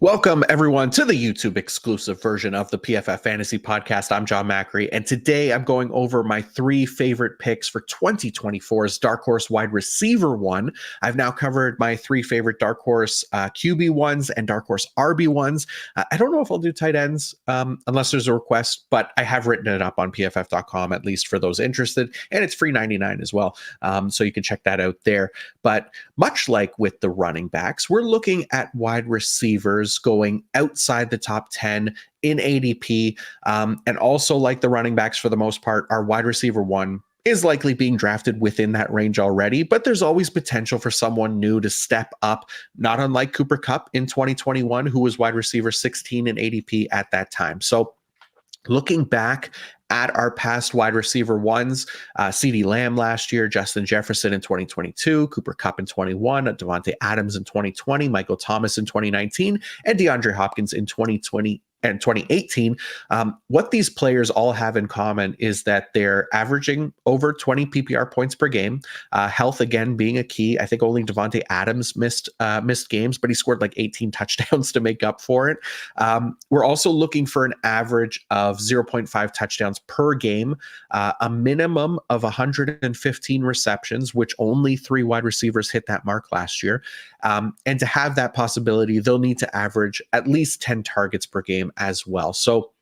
Welcome, everyone, to the YouTube exclusive version of the PFF Fantasy Podcast. I'm John Macri, and today I'm going over my three favorite picks for 2024's Darkhorse wide receiver one. I've now covered my three favorite Darkhorse QB ones and Darkhorse RB ones. I don't know if I'll do tight ends unless there's a request, but I have written it up on PFF.com, at least for those interested, and it's free 99 as well, so you can check that out there. But much like with the running backs, we're looking at wide receivers going outside the top 10 in ADP. And also, like the running backs, for the most part, our wide receiver one is likely being drafted within that range already, but there's always potential for someone new to step up, not unlike Cooper Kupp in 2021, who was wide receiver 16 in ADP at that time. So looking back at our past wide receiver ones, CeeDee Lamb last year, Justin Jefferson in 2022, Cooper Kupp in 21, Devontae Adams in 2020, Michael Thomas in 2019, and DeAndre Hopkins in 2020 and 2018, what these players all have in common is that they're averaging over 20 PPR points per game. Health, again, being a key. I think only Devontae Adams missed games, but he scored like 18 touchdowns to make up for it. We're also looking for an average of 0.5 touchdowns per game, a minimum of 115 receptions, which only three wide receivers hit that mark last year. And to have that possibility, they'll need to average at least 10 targets per game as well. So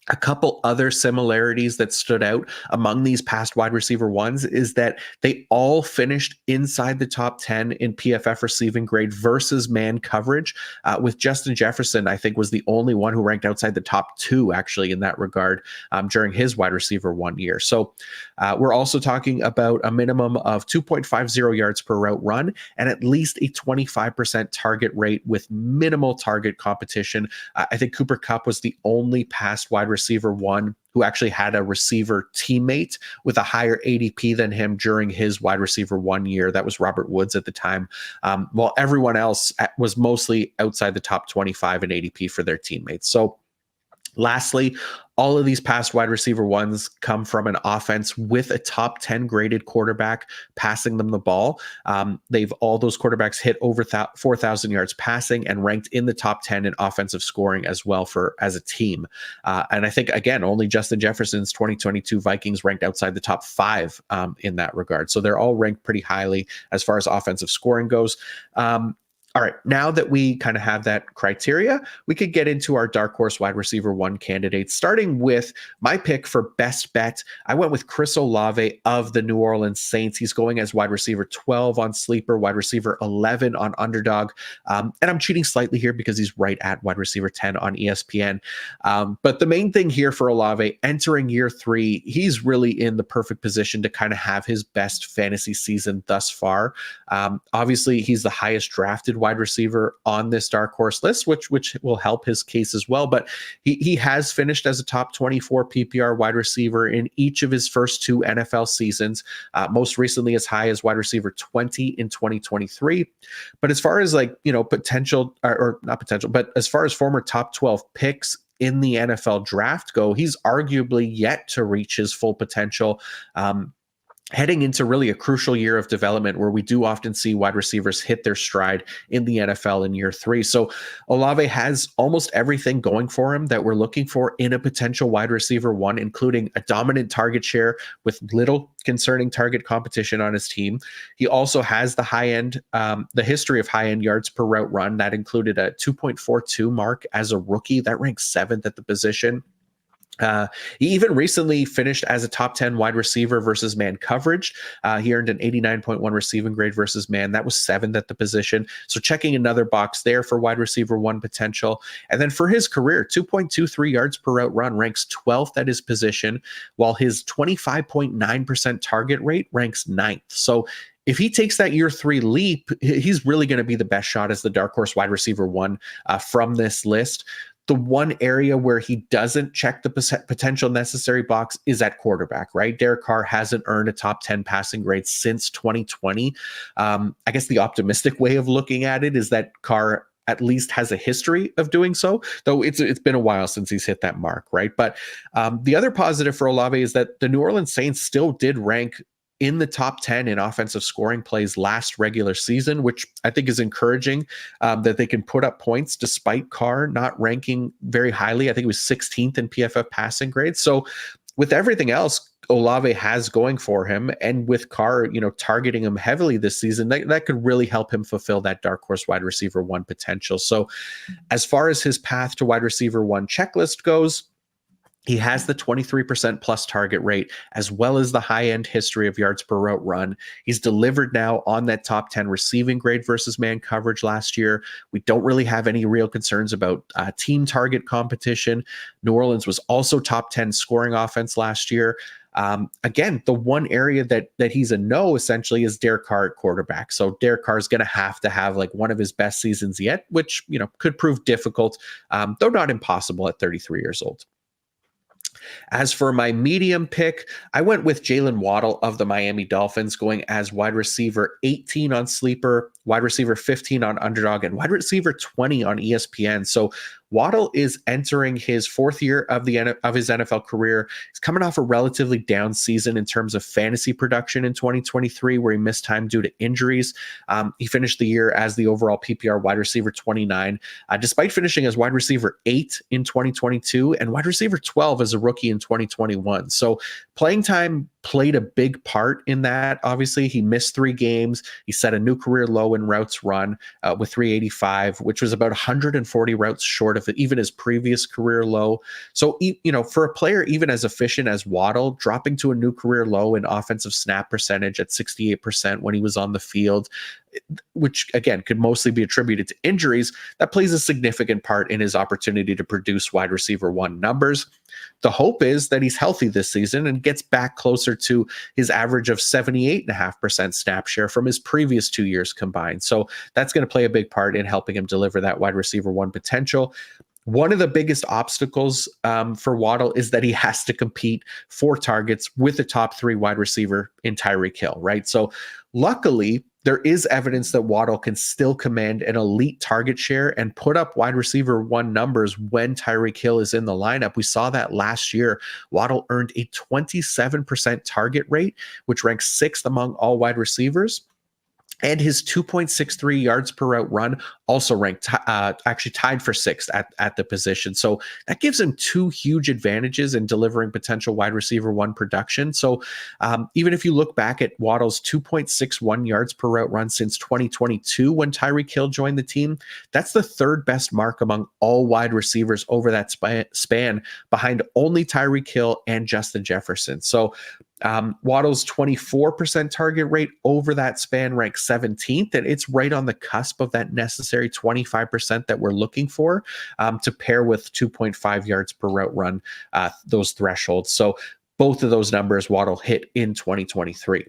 a couple other similarities that stood out among these past wide receiver ones is that they all finished inside the top 10 in PFF receiving grade versus man coverage, with Justin Jefferson, I think, was the only one who ranked outside the top two, actually, in that regard, during his wide receiver 1 year. So we're also talking about a minimum of 2.50 yards per route run and at least a 25% target rate with minimal target competition. I think Cooper Kupp was the only past wide receiver one who actually had a receiver teammate with a higher ADP than him during his wide receiver 1 year. That was Robert Woods at the time, while everyone else was mostly outside the top 25 in ADP for their teammates. So lastly, all of these past wide receiver ones come from an offense with a top 10 graded quarterback passing them the ball. All those quarterbacks hit over 4,000 yards passing and ranked in the top 10 in offensive scoring as well as a team. And I think, again, only Justin Jefferson's 2022 Vikings ranked outside the top 5 in that regard. So they're all ranked pretty highly as far as offensive scoring goes. All right, now that we kind of have that criteria, we could get into our Darkhorse wide receiver one candidates, starting with my pick for best bet. I went with Chris Olave of the New Orleans Saints. He's going as wide receiver 12 on Sleeper, wide receiver 11 on Underdog. And I'm cheating slightly here because he's right at wide receiver 10 on ESPN. But the main thing here for Olave, entering year 3, he's really in the perfect position to kind of have his best fantasy season thus far. Obviously, he's the highest drafted wide receiver on this Darkhorse list, which will help his case as well. But he has finished as a top 24 PPR wide receiver in each of his first 2 NFL seasons, most recently as high as wide receiver 20 in 2023. But as far as potential, or not potential, but as far as former top 12 picks in the NFL draft go, he's arguably yet to reach his full potential. Heading into really a crucial year of development where we do often see wide receivers hit their stride in the NFL in year 3. So Olave has almost everything going for him that we're looking for in a potential wide receiver one, including a dominant target share with little concerning target competition on his team. He also has the history of high-end yards per route run. That included a 2.42 mark as a rookie. That ranks 7th at the position. He even recently finished as a top 10 wide receiver versus man coverage. He earned an 89.1 receiving grade versus man. That was 7th at the position. So checking another box there for wide receiver one potential. And then for his career, 2.23 yards per route run ranks 12th at his position, while his 25.9% target rate ranks 9th. So if he takes that year 3 leap, he's really going to be the best shot as the Darkhorse wide receiver one from this list. The one area where he doesn't check the potential necessary box is at quarterback, right? Derek Carr hasn't earned a top 10 passing grade since 2020. I guess the optimistic way of looking at it is that Carr at least has a history of doing so, though it's been a while since he's hit that mark, right? But the other positive for Olave is that the New Orleans Saints still did rank in the top 10 in offensive scoring plays last regular season, which I think is encouraging, that they can put up points despite Carr not ranking very highly. I think it was 16th in PFF passing grade. So with everything else Olave has going for him, and with Carr, targeting him heavily this season, that could really help him fulfill that dark horse wide receiver one potential. So as far as his path to wide receiver one checklist goes, he has the 23% plus target rate, as well as the high-end history of yards per route run. He's delivered now on that top 10 receiving grade versus man coverage last year. We don't really have any real concerns about team target competition. New Orleans was also top 10 scoring offense last year. Again, the one area that he's a no essentially is Derek Carr at quarterback. So Derek Carr is going to have like one of his best seasons yet, which, could prove difficult, though not impossible at 33 years old. As for my medium pick, I went with Jaylen Waddle of the Miami Dolphins, going as wide receiver 18 on Sleeper, wide receiver 15 on Underdog, and wide receiver 20 on ESPN. So Waddle is entering his fourth year of his NFL career. He's coming off a relatively down season in terms of fantasy production in 2023, where he missed time due to injuries. He finished the year as the overall PPR wide receiver 29, despite finishing as wide receiver 8 in 2022 and wide receiver 12 as a rookie in 2021. So playing time played a big part in that. Obviously, he missed 3 games. He set a new career low in routes run with 385, which was about 140 routes short of even his previous career low. So, for a player even as efficient as Waddle, dropping to a new career low in offensive snap percentage at 68% when he was on the field, which again could mostly be attributed to injuries, that plays a significant part in his opportunity to produce wide receiver one numbers. The hope is that he's healthy this season and gets back closer to his average of 78.5% snap share from his previous 2 years combined. So that's going to play a big part in helping him deliver that wide receiver one potential. One of the biggest obstacles for Waddle is that he has to compete for targets with the top 3 wide receiver in Tyreek Hill, right? So luckily, there is evidence that Waddle can still command an elite target share and put up wide receiver one numbers when Tyreek Hill is in the lineup. We saw that last year. Waddle earned a 27% target rate, which ranks 6th among all wide receivers. And his 2.63 yards per route run also ranked, actually tied for 6th at the position. So that gives him 2 huge advantages in delivering potential wide receiver one production. So even if you look back at Waddle's 2.61 yards per route run since 2022, when Tyreek Hill joined the team, that's the 3rd best mark among all wide receivers over that span, behind only Tyreek Hill and Justin Jefferson. So Waddle's 24% target rate over that span ranks 17th, and it's right on the cusp of that necessary 25% that we're looking for to pair with 2.5 yards per route run, those thresholds. So both of those numbers Waddle hit in 2023.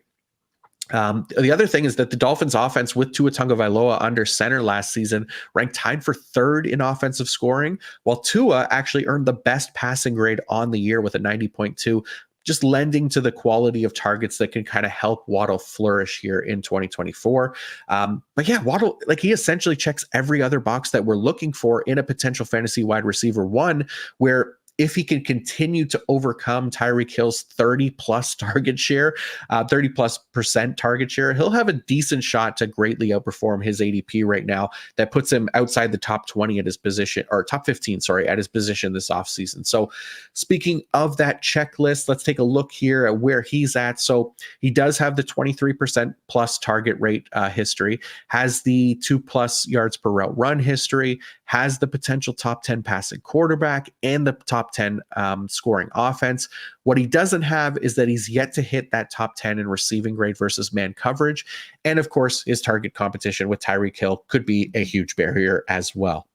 The other thing is that the Dolphins offense with Tua Tagovailoa under center last season ranked tied for 3rd in offensive scoring, while Tua actually earned the best passing grade on the year with a 90.2, just lending to the quality of targets that can kind of help Waddle flourish here in 2024. But yeah, Waddle, he essentially checks every other box that we're looking for in a potential fantasy wide receiver one, where if he can continue to overcome Tyreek Hill's 30 plus target share, 30 plus % target share, he'll have a decent shot to greatly outperform his ADP right now. That puts him outside the top 20 at his position, or top 15, sorry, at his position this offseason. So speaking of that checklist, let's take a look here at where he's at. So he does have the 23% plus target rate history, has the 2+ yards per route run history, has the potential top 10 passing quarterback and the top 10 scoring offense. What he doesn't have is that he's yet to hit that top 10 in receiving grade versus man coverage. And of course, his target competition with Tyreek Hill could be a huge barrier as well.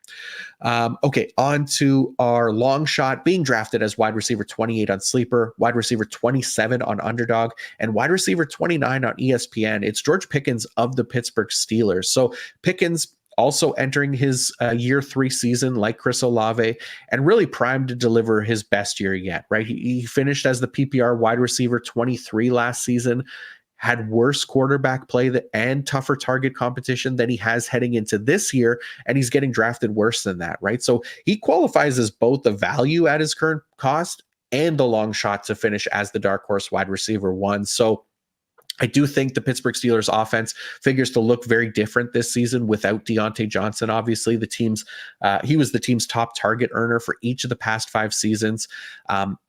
Okay, on to our long shot, being drafted as wide receiver 28 on Sleeper, wide receiver 27 on Underdog, and wide receiver 29 on ESPN. It's George Pickens of the Pittsburgh Steelers. So Pickens also entering his year 3 season like Chris Olave, and really primed to deliver his best year yet, right? He finished as the PPR wide receiver 23 last season, had worse quarterback play and tougher target competition than he has heading into this year, and he's getting drafted worse than that, right? So he qualifies as both the value at his current cost and the long shot to finish as the dark horse wide receiver one. So I do think the Pittsburgh Steelers offense figures to look very different this season without Deontay Johnson. Obviously, he was the team's top target earner for each of the past 5 seasons.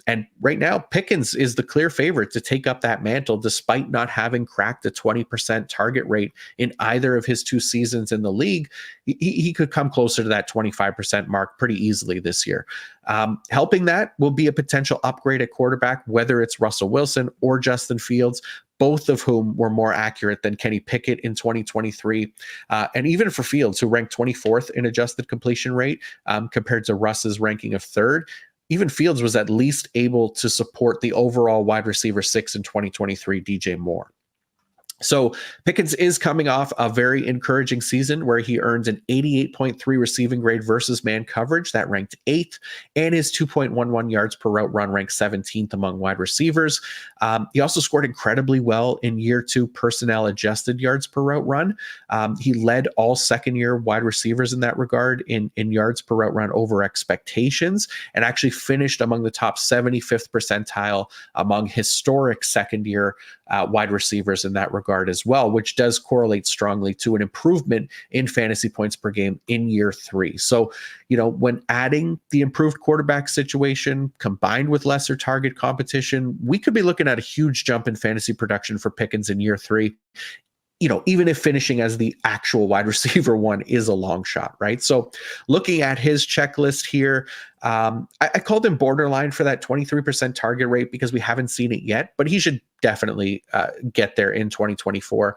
And right now, Pickens is the clear favorite to take up that mantle, despite not having cracked a 20% target rate in either of his 2 seasons in the league. He could come closer to that 25% mark pretty easily this year. Helping that will be a potential upgrade at quarterback, whether it's Russell Wilson or Justin Fields, both of whom were more accurate than Kenny Pickett in 2023. And even for Fields, who ranked 24th in adjusted completion rate compared to Russ's ranking of 3rd, even Fields was at least able to support the overall wide receiver 6 in 2023, DJ Moore. So Pickens is coming off a very encouraging season where he earns an 88.3 receiving grade versus man coverage that ranked 8th, and his 2.11 yards per route run ranked 17th among wide receivers. He also scored incredibly well in year 2 personnel adjusted yards per route run. He led all second-year wide receivers in that regard in yards per route run over expectations, and actually finished among the top 75th percentile among historic second-year wide receivers in that regard as well, which does correlate strongly to an improvement in fantasy points per game in year 3. So, when adding the improved quarterback situation combined with lesser target competition, we could be looking at a huge jump in fantasy production for Pickens in year 3. Even if finishing as the actual wide receiver 1 is a long shot, right? So looking at his checklist here, I called him borderline for that 23% target rate because we haven't seen it yet, but he should definitely get there in 2024.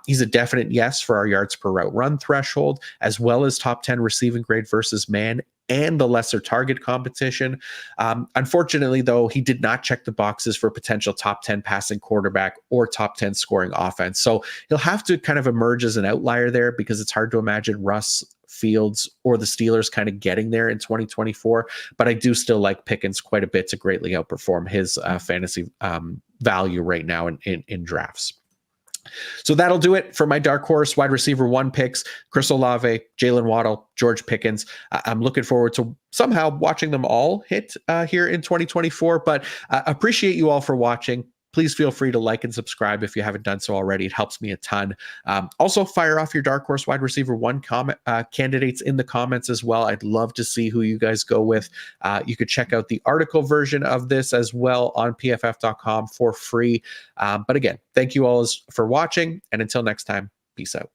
He's a definite yes for our yards per route run threshold, as well as top 10 receiving grade versus man and the lesser target competition. Unfortunately, though, he did not check the boxes for potential top 10 passing quarterback or top 10 scoring offense. So he'll have to kind of emerge as an outlier there, because it's hard to imagine Russ, Fields, or the Steelers kind of getting there in 2024. But I do still like Pickens quite a bit to greatly outperform his fantasy value right now in drafts. So that'll do it for my dark horse wide receiver 1 picks: Chris Olave, Jaylen Waddle, George Pickens. I'm looking forward to somehow watching them all hit here in 2024, but appreciate you all for watching. Please feel free to like and subscribe if you haven't done so already. It helps me a ton. Also, fire off your dark horse wide receiver 1 candidates in the comments as well. I'd love to see who you guys go with. You could check out the article version of this as well on pff.com for free. But again, thank you all for watching, and until next time, peace out.